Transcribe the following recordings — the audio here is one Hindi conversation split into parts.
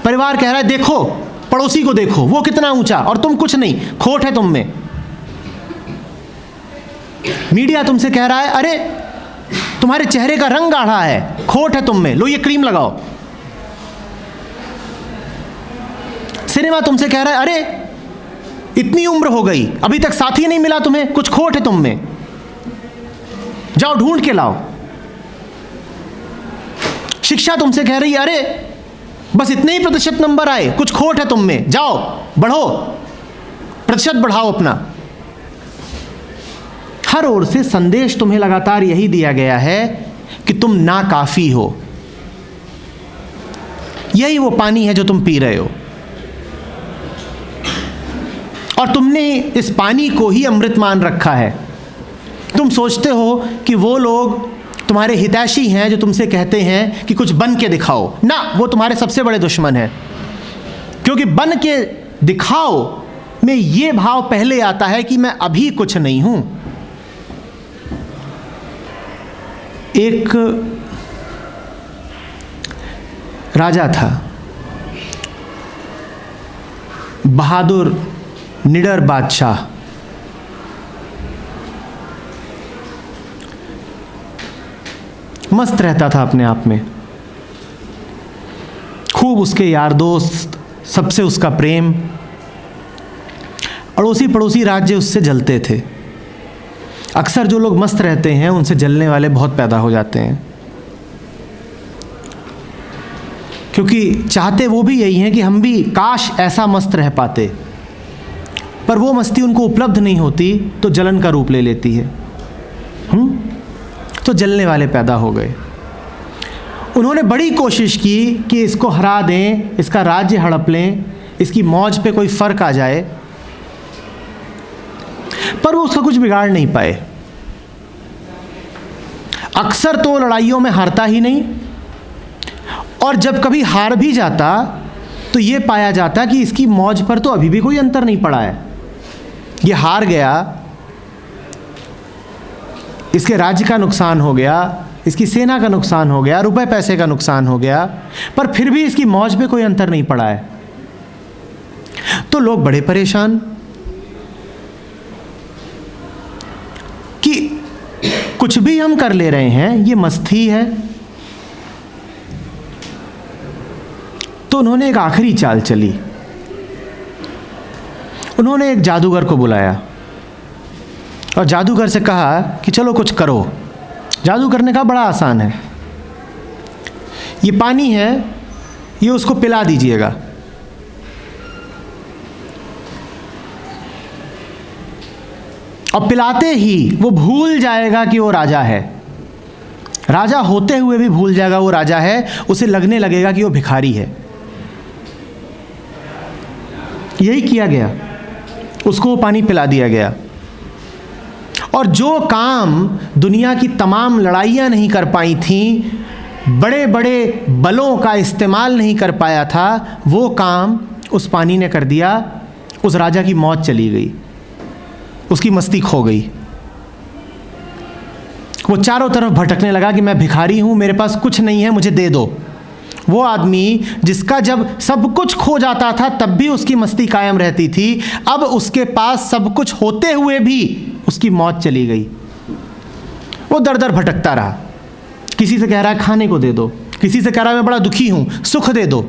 परिवार कह रहा है देखो, पड़ोसी को देखो, वो कितना ऊंचा और तुम कुछ नहीं, खोट है तुम में। मीडिया तुमसे कह रहा है अरे तुम्हारे चेहरे का रंग गाढ़ा है, खोट है तुम में, लो ये क्रीम लगाओ। सिनेमा तुमसे कह रहा है अरे इतनी उम्र हो गई, अभी तक साथी नहीं मिला तुम्हें, कुछ खोट है तुम में, जाओ ढूंढ के लाओ। शिक्षा तुमसे कह रही है अरे बस इतने ही प्रतिशत नंबर आए, कुछ खोट है तुम में, जाओ बढ़ो, प्रतिशत बढ़ाओ अपना। हर ओर से संदेश तुम्हें लगातार यही दिया गया है कि तुम नाकाफी हो। यही वो पानी है जो तुम पी रहे हो, और तुमने इस पानी को ही अमृत मान रखा है। तुम सोचते हो कि वो लोग तुम्हारे हितैषी हैं जो तुमसे कहते हैं कि कुछ बन के दिखाओ, ना, वो तुम्हारे सबसे बड़े दुश्मन हैं। क्योंकि बन के दिखाओ में ये भाव पहले आता है कि मैं अभी कुछ नहीं हूं। एक राजा था, बहादुर निडर बादशाह। मस्त रहता था अपने आप में, खूब उसके यार दोस्त, सबसे उसका प्रेम। अड़ोसी पड़ोसी राज्य उससे जलते थे। अक्सर जो लोग मस्त रहते हैं उनसे जलने वाले बहुत पैदा हो जाते हैं, क्योंकि चाहते वो भी यही हैं कि हम भी काश ऐसा मस्त रह पाते, पर वो मस्ती उनको उपलब्ध नहीं होती तो जलन का रूप ले लेती है। तो जलने वाले पैदा हो गए। उन्होंने बड़ी कोशिश की कि इसको हरा दें, इसका राज्य हड़प लें, इसकी मौज पे कोई फर्क आ जाए, पर वो उसका कुछ बिगाड़ नहीं पाए। अक्सर तो लड़ाइयों में हारता ही नहीं, और जब कभी हार भी जाता तो ये पाया जाता कि इसकी मौज पर तो अभी भी कोई अंतर नहीं पड़ा है। ये हार गया, इसके राज्य का नुकसान हो गया, इसकी सेना का नुकसान हो गया, रुपए पैसे का नुकसान हो गया, पर फिर भी इसकी मौज पे कोई अंतर नहीं पड़ा है। तो लोग बड़े परेशान कि कुछ भी हम कर ले रहे हैं, ये मस्ती है। तो उन्होंने एक आखिरी चाल चली। उन्होंने एक जादूगर को बुलाया और जादूगर से कहा कि चलो कुछ करो। जादू करने का बड़ा आसान है, ये पानी है, ये उसको पिला दीजिएगा। और पिलाते ही वो भूल जाएगा कि वो राजा है, राजा होते हुए भी भूल जाएगा वो राजा है, उसे लगने लगेगा कि वो भिखारी है। यही किया गया, उसको वो पानी पिला दिया गया। और जो काम दुनिया की तमाम लड़ाइयाँ नहीं कर पाई थीं, बड़े बड़े बलों का इस्तेमाल नहीं कर पाया था, वो काम उस पानी ने कर दिया। उस राजा की मौत चली गई, उसकी मस्ती खो गई। वो चारों तरफ भटकने लगा कि मैं भिखारी हूँ, मेरे पास कुछ नहीं है, मुझे दे दो। वो आदमी जिसका जब सब कुछ खो जाता था तब भी उसकी मस्ती कायम रहती थी, अब उसके पास सब कुछ होते हुए भी उसकी मौत चली गई। वो दर दर भटकता रहा, किसी से कह रहा है खाने को दे दो, किसी से कह रहा है मैं बड़ा दुखी हूं, सुख दे दो,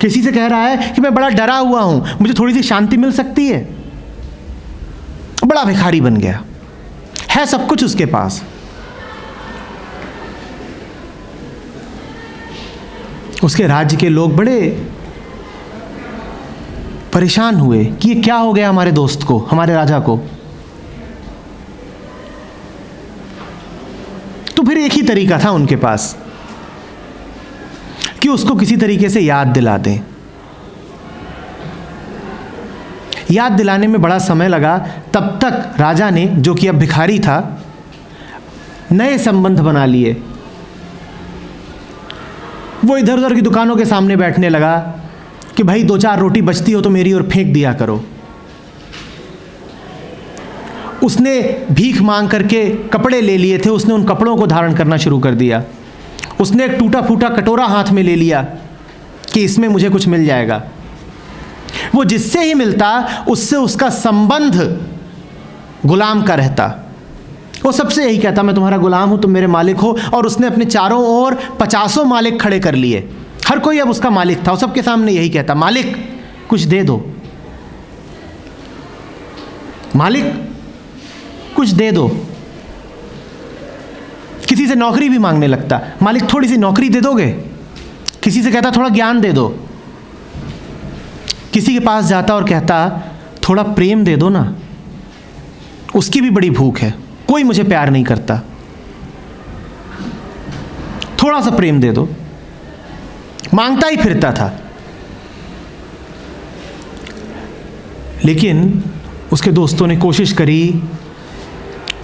किसी से कह रहा है कि मैं बड़ा डरा हुआ हूं, मुझे थोड़ी सी शांति मिल सकती है। बड़ा भिखारी बन गया, है सब कुछ उसके पास। उसके राज्य के लोग बड़े परेशान हुए कि ये क्या हो गया हमारे दोस्त को, हमारे राजा को। तो फिर एक ही तरीका था उनके पास कि उसको किसी तरीके से याद दिला दें। याद दिलाने में बड़ा समय लगा। तब तक राजा ने, जो कि अब भिखारी था, नए संबंध बना लिए। वो इधर उधर की दुकानों के सामने बैठने लगा कि भाई 2-4 रोटी बचती हो तो मेरी ओर फेंक दिया करो। उसने भीख मांग करके कपड़े ले लिए थे, उसने उन कपड़ों को धारण करना शुरू कर दिया। उसने एक टूटा फूटा कटोरा हाथ में ले लिया कि इसमें मुझे कुछ मिल जाएगा। वो जिससे ही मिलता उससे उसका संबंध गुलाम का रहता। वो सबसे यही कहता, मैं तुम्हारा गुलाम हूं, तुम मेरे मालिक हो। और उसने अपने चारों ओर 50 मालिक खड़े कर लिए। हर कोई अब उसका मालिक था। वो सबके सामने यही कहता, मालिक कुछ दे दो, मालिक कुछ दे दो। किसी से नौकरी भी मांगने लगता, मालिक थोड़ी सी नौकरी दे दोगे। किसी से कहता थोड़ा ज्ञान दे दो। किसी के पास जाता और कहता थोड़ा प्रेम दे दो ना, उसकी भी बड़ी भूख है, कोई मुझे प्यार नहीं करता, थोड़ा सा प्रेम दे दो। मांगता ही फिरता था। लेकिन उसके दोस्तों ने कोशिश करी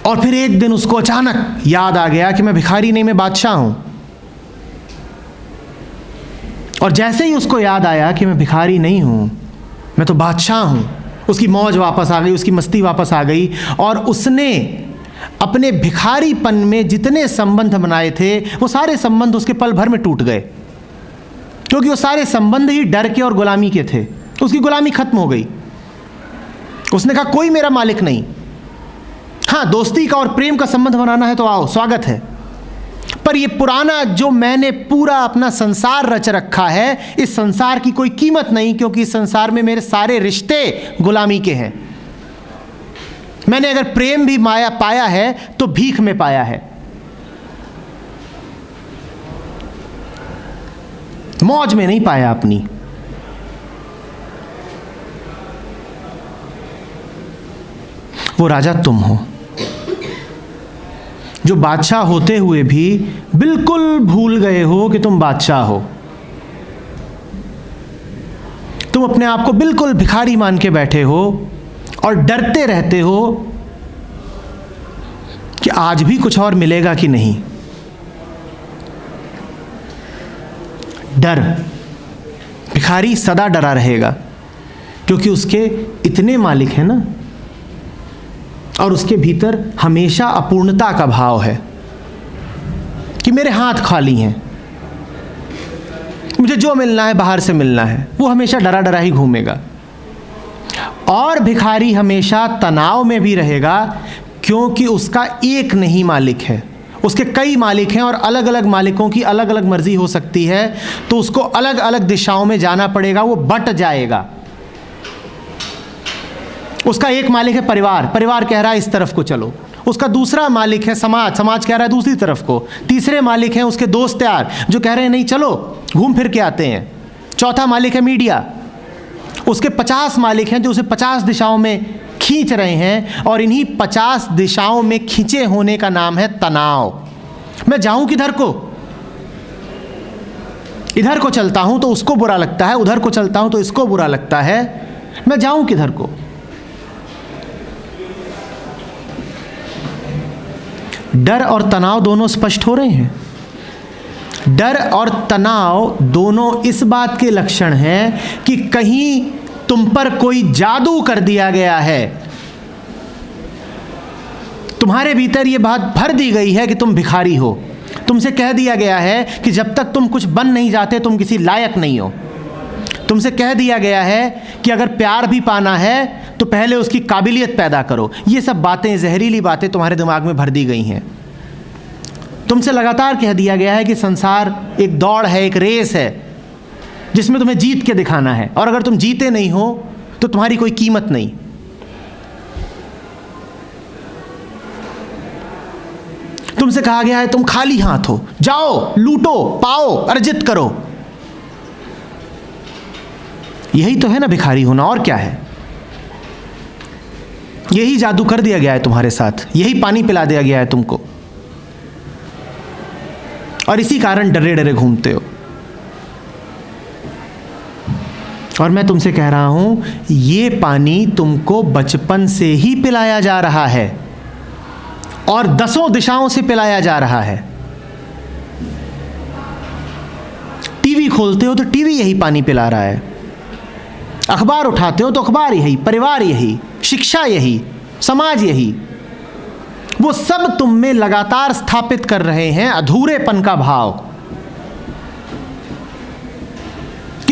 और फिर एक दिन उसको अचानक याद आ गया कि मैं भिखारी नहीं, मैं बादशाह हूं। और जैसे ही उसको याद आया कि मैं भिखारी नहीं हूं, मैं तो बादशाह हूं, उसकी मौज वापस आ गई, उसकी मस्ती वापस आ गई। और उसने अपने भिखारीपन में जितने संबंध बनाए थे वो सारे संबंध उसके पल भर में टूट गए, क्योंकि वो सारे संबंध ही डर के और गुलामी के थे। उसकी गुलामी खत्म हो गई। उसने कहा कोई मेरा मालिक नहीं। हाँ, दोस्ती का और प्रेम का संबंध बनाना है तो आओ, स्वागत है, पर ये पुराना जो मैंने पूरा अपना संसार रच रखा है, इस संसार की कोई कीमत नहीं, क्योंकि इस संसार में मेरे सारे रिश्ते गुलामी के हैं। मैंने अगर प्रेम भी माया पाया है तो भीख में पाया है, मौज में नहीं पाया अपनी। वो राजा तुम हो जो बादशाह होते हुए भी बिल्कुल भूल गए हो कि तुम बादशाह हो। तुम अपने आप को बिल्कुल भिखारी मान के बैठे हो और डरते रहते हो कि आज भी कुछ और मिलेगा कि नहीं। डर, भिखारी सदा डरा रहेगा, क्योंकि उसके इतने मालिक हैं ना, और उसके भीतर हमेशा अपूर्णता का भाव है कि मेरे हाथ खाली हैं, मुझे जो मिलना है बाहर से मिलना है। वो हमेशा डरा डरा ही घूमेगा। और भिखारी हमेशा तनाव में भी रहेगा, क्योंकि उसका एक नहीं मालिक है, उसके कई मालिक हैं और अलग अलग मालिकों की अलग अलग मर्जी हो सकती है, तो उसको अलग अलग दिशाओं में जाना पड़ेगा, वो बट जाएगा। उसका एक मालिक है परिवार, परिवार कह रहा है इस तरफ को चलो। उसका दूसरा मालिक है समाज, समाज कह रहा है दूसरी तरफ को। तीसरे मालिक हैं उसके दोस्त यार, जो कह रहे हैं नहीं चलो घूम फिर के आते हैं। चौथा मालिक है मीडिया, उसके 50 मालिक हैं जो उसे 50 दिशाओं में खींच रहे हैं, और इन्हीं 50 दिशाओं में खींचे होने का नाम है तनाव। मैं जाऊं किधर को? इधर को चलता हूं तो उसको बुरा लगता है, उधर को चलता हूं तो इसको बुरा लगता है, मैं जाऊं किधर को? डर और तनाव दोनों स्पष्ट हो रहे हैं। डर और तनाव दोनों इस बात के लक्षण हैं कि कहीं तुम पर कोई जादू कर दिया गया है, तुम्हारे भीतर यह बात भर दी गई है कि तुम भिखारी हो। तुमसे कह दिया गया है कि जब तक तुम कुछ बन नहीं जाते तुम किसी लायक नहीं हो। तुमसे कह दिया गया है कि अगर प्यार भी पाना है तो पहले उसकी काबिलियत पैदा करो। ये सब बातें, जहरीली बातें तुम्हारे दिमाग में भर दी गई हैं। तुमसे लगातार कह दिया गया है कि संसार एक दौड़ है, एक रेस है, जिसमें तुम्हें जीत के दिखाना है, और अगर तुम जीते नहीं हो तो तुम्हारी कोई कीमत नहीं। तुमसे कहा गया है तुम खाली हाथ हो, जाओ लूटो, पाओ, अर्जित करो। यही तो है ना भिखारी होना, और क्या है? यही जादू कर दिया गया है तुम्हारे साथ, यही पानी पिला दिया गया है तुमको, और इसी कारण डरे डरे घूमते हो। और मैं तुमसे कह रहा हूं, ये पानी तुमको बचपन से ही पिलाया जा रहा है और 10 दिशाओं से पिलाया जा रहा है। टीवी खोलते हो तो टीवी यही पानी पिला रहा है, अखबार उठाते हो तो अखबार यही, परिवार यही, शिक्षा यही, समाज यही। वो सब तुम में लगातार स्थापित कर रहे हैं अधूरेपन का भाव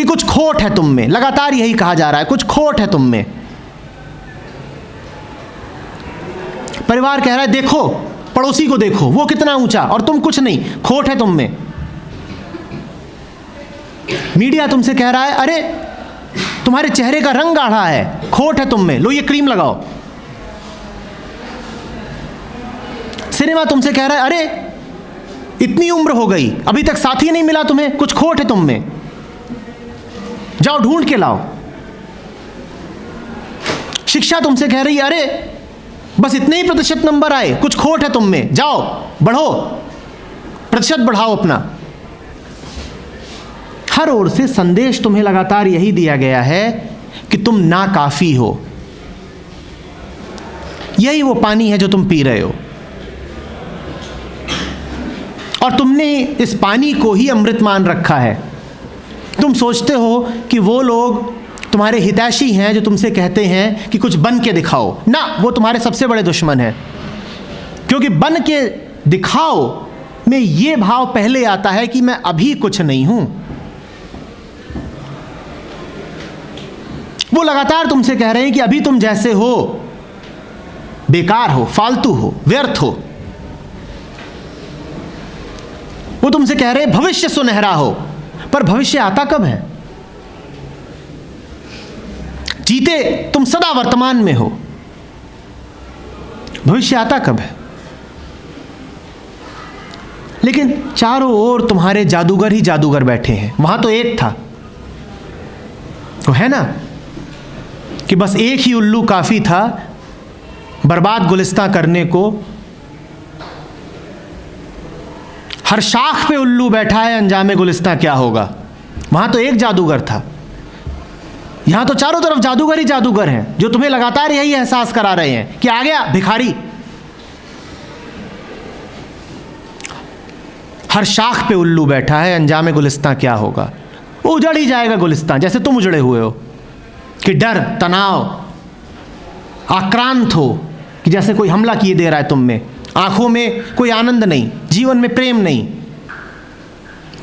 कि कुछ खोट है तुम में। लगातार यही कहा जा रहा है, कुछ खोट है तुम में। परिवार कह रहा है देखो, पड़ोसी को देखो, वो कितना ऊंचा और तुम कुछ नहीं, खोट है तुम में। मीडिया तुमसे कह रहा है अरे तुम्हारे चेहरे का रंग गाढ़ा है, खोट है तुम में, लो ये क्रीम लगाओ। सिनेमा तुमसे कह रहा है अरे इतनी उम्र हो गई, अभी तक साथी नहीं मिला तुम्हें, कुछ खोट है तुम में, जाओ ढूंढ के लाओ। शिक्षा तुमसे कह रही है अरे बस इतने ही प्रतिशत नंबर आए, कुछ खोट है तुम में, जाओ बढ़ो, प्रतिशत बढ़ाओ अपना। हर ओर से संदेश तुम्हें लगातार यही दिया गया है कि तुम नाकाफी हो। यही वो पानी है जो तुम पी रहे हो, और तुमने इस पानी को ही अमृत मान रखा है। तुम सोचते हो कि वो लोग तुम्हारे हितैषी हैं जो तुमसे कहते हैं कि कुछ बन के दिखाओ। ना, वो तुम्हारे सबसे बड़े दुश्मन हैं, क्योंकि बन के दिखाओ में ये भाव पहले आता है कि मैं अभी कुछ नहीं हूं। वो लगातार तुमसे कह रहे हैं कि अभी तुम जैसे हो बेकार हो, फालतू हो, व्यर्थ हो। वो तुमसे कह रहे हैं भविष्य सुनहरा हो, पर भविष्य आता कब है? जीते तुम सदा वर्तमान में हो, भविष्य आता कब है? लेकिन चारों ओर तुम्हारे जादूगर ही जादूगर बैठे हैं। वहां तो एक था, तो है ना कि बस एक ही उल्लू काफी था बर्बाद गुलिस्तां करने को। हर शाख पे उल्लू बैठा है, अंजामे गुलिस्तां क्या होगा। वहां तो एक जादूगर था, यहां तो चारों तरफ जादूगर ही जादूगर हैं जो तुम्हें लगातार यही एहसास करा रहे हैं कि आ गया भिखारी। हर शाख पे उल्लू बैठा है, अंजामे गुलिस्तां क्या होगा। वो उजड़ ही जाएगा गुलिस्तां, जैसे तुम उजड़े हुए हो कि डर, तनाव, आक्रांत हो कि जैसे कोई हमला किए दे रहा है तुम में। आंखों में कोई आनंद नहीं, जीवन में प्रेम नहीं,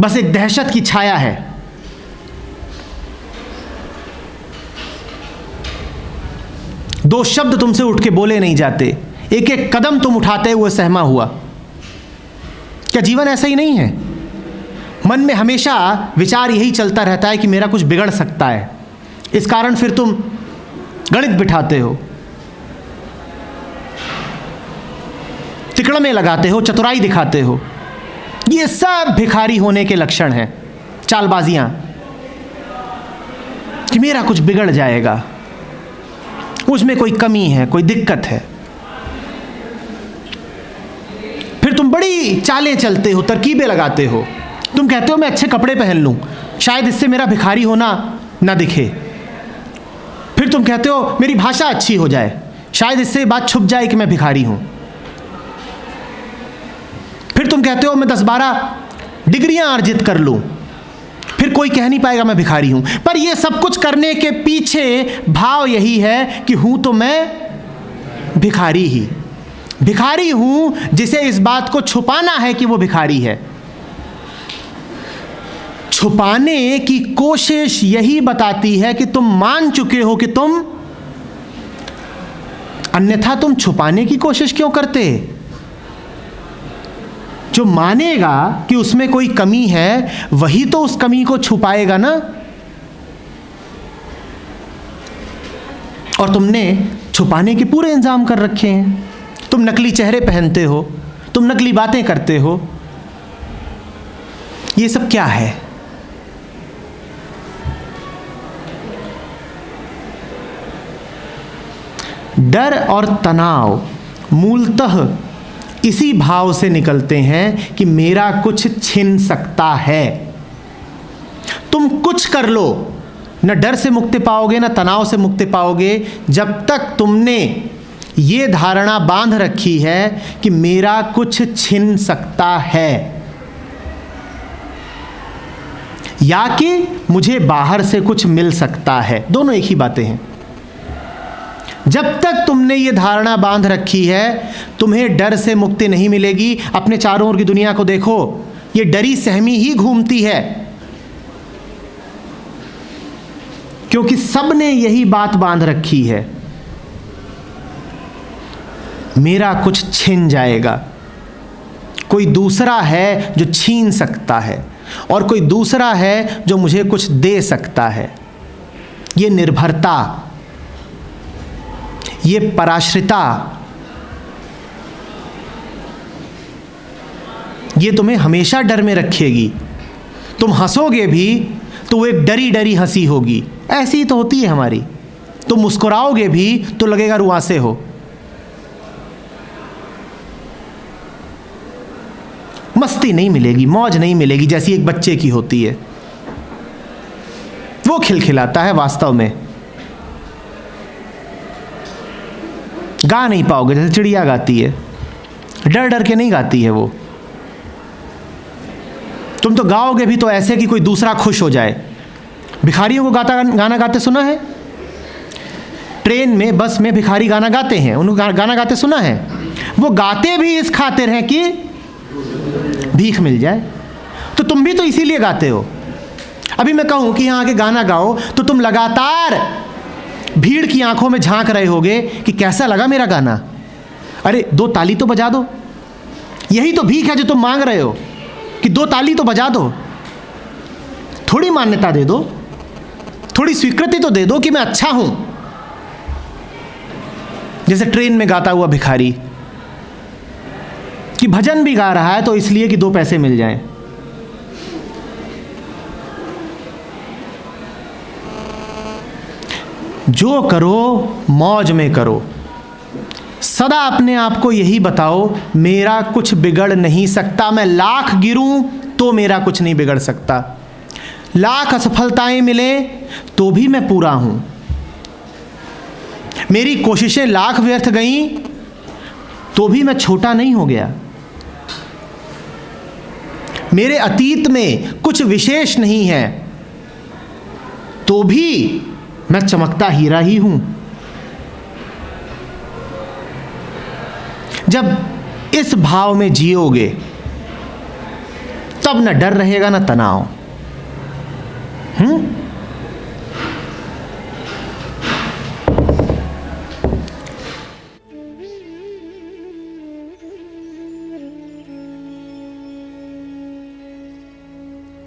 बस एक दहशत की छाया है। दो शब्द तुमसे उठ के बोले नहीं जाते, एक एक कदम तुम उठाते हुए सहमा हुआ। क्या जीवन ऐसा ही नहीं है? मन में हमेशा विचार यही चलता रहता है कि मेरा कुछ बिगड़ सकता है, इस कारण फिर तुम गणित बिठाते हो, तिकड़मे लगाते हो, चतुराई दिखाते हो। ये सब भिखारी होने के लक्षण हैं, चालबाजियां कि मेरा कुछ बिगड़ जाएगा, उसमें कोई कमी है, कोई दिक्कत है। फिर तुम बड़ी चालें चलते हो, तरकीबें लगाते हो। तुम कहते हो मैं अच्छे कपड़े पहन लूं, शायद इससे मेरा भिखारी होना ना दिखे। फिर तुम कहते हो मेरी भाषा अच्छी हो जाए, शायद इससे बात छुप जाए कि मैं भिखारी हूं। फिर तुम कहते हो मैं 10-12 डिग्रियां अर्जित कर लूं, फिर कोई कह नहीं पाएगा मैं भिखारी हूं। पर यह सब कुछ करने के पीछे भाव यही है कि हूं तो मैं भिखारी हूं, जिसे इस बात को छुपाना है कि वो भिखारी है। छुपाने की कोशिश यही बताती है कि तुम मान चुके हो कि तुम, अन्यथा तुम छुपाने की कोशिश क्यों करते? जो मानेगा कि उसमें कोई कमी है वही तो उस कमी को छुपाएगा ना। और तुमने छुपाने के पूरे इंतजाम कर रखे हैं। तुम नकली चेहरे पहनते हो, तुम नकली बातें करते हो। ये सब क्या है? डर और तनाव मूलतः इसी भाव से निकलते हैं कि मेरा कुछ छिन सकता है। तुम कुछ कर लो, न डर से मुक्ति पाओगे न तनाव से मुक्ति पाओगे जब तक तुमने ये धारणा बांध रखी है कि मेरा कुछ छिन सकता है, या कि मुझे बाहर से कुछ मिल सकता है। दोनों एक ही बातें हैं। जब तक तुमने ये धारणा बांध रखी है तुम्हें डर से मुक्ति नहीं मिलेगी। अपने चारों ओर की दुनिया को देखो, ये डरी सहमी ही घूमती है। क्योंकि सबने यही बात बांध रखी है, मेरा कुछ छिन जाएगा। कोई दूसरा है जो छीन सकता है और कोई दूसरा है जो मुझे कुछ दे सकता है। ये निर्भरता, ये पराश्रिता, ये तुम्हें हमेशा डर में रखेगी। तुम हंसोगे भी तो वो एक डरी डरी हंसी होगी, ऐसी ही तो होती है हमारी। तुम मुस्कुराओगे भी तो लगेगा रुआंसे हो। मस्ती नहीं मिलेगी, मौज नहीं मिलेगी जैसी एक बच्चे की होती है। वो खिलखिलाता है, वास्तव में गा नहीं पाओगे जैसे चिड़िया गाती है, डर डर के नहीं गाती है वो। तुम तो गाओगे भी तो ऐसे कि कोई दूसरा खुश हो जाए। भिखारियों को गाना गाते सुना है? ट्रेन में, बस में भिखारी गाना गाते हैं, उनको गाना गाते सुना है? वो गाते भी इस खातिर हैं कि भीख मिल जाए। तो तुम भी तो इसीलिए गाते हो। अभी मैं कहूं कि यहां आके गाना गाओ तो तुम लगातार भीड़ की आंखों में झांक रहे होगे कि कैसा लगा मेरा गाना। अरे 2 ताली तो बजा दो। यही तो भीख है जो तुम मांग रहे हो कि 2 ताली तो बजा दो, थोड़ी मान्यता दे दो, थोड़ी स्वीकृति तो दे दो कि मैं अच्छा हूं। जैसे ट्रेन में गाता हुआ भिखारी कि भजन भी गा रहा है तो इसलिए कि 2 पैसे मिल जाएं। जो करो मौज में करो। सदा अपने आप को यही बताओ, मेरा कुछ बिगड़ नहीं सकता। मैं लाख गिरूं तो मेरा कुछ नहीं बिगड़ सकता। लाख असफलताएं मिले तो भी मैं पूरा हूं। मेरी कोशिशें लाख व्यर्थ गईं तो भी मैं छोटा नहीं हो गया। मेरे अतीत में कुछ विशेष नहीं है तो भी मैं चमकता हीरा ही हूं। जब इस भाव में जियोगे तब न डर रहेगा न तनाव।